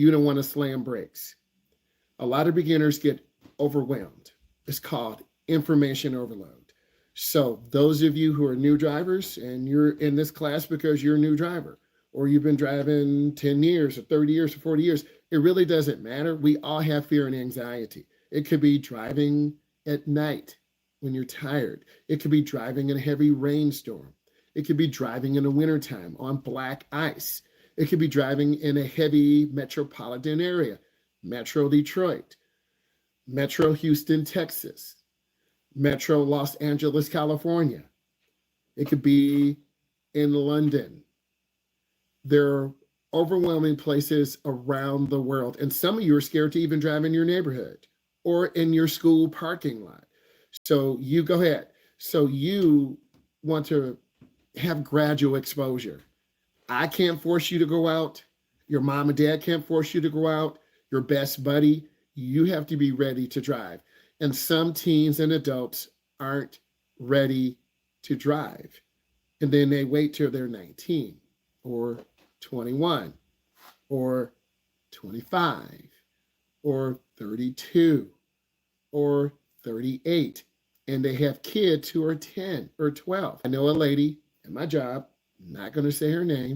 You don't want to slam brakes. A lot of beginners get overwhelmed. It's called information overload. So those of you who are new drivers and you're in this class because you're a new driver, or you've been driving 10 years or 30 years or 40 years, it really doesn't matter. We all have fear and anxiety. It could be driving at night when you're tired. It could be driving in a heavy rainstorm. It could be driving in the wintertime on black ice. It could be driving in a heavy metropolitan area, Metro Detroit, Metro Houston, Texas, Metro Los Angeles, California. It could be in London. There are overwhelming places around the world. And some of you are scared to even drive in your neighborhood or in your school parking lot. So you go ahead. So you want to have gradual exposure. I can't force you to go out. Your mom and dad can't force you to go out. Your best buddy, you have to be ready to drive. And some teens and adults aren't ready to drive. And then they wait till they're 19 or 21 or 25 or 32 or 38. And they have kids who are 10 or 12. I know a lady at my job, I'm not going to say her name,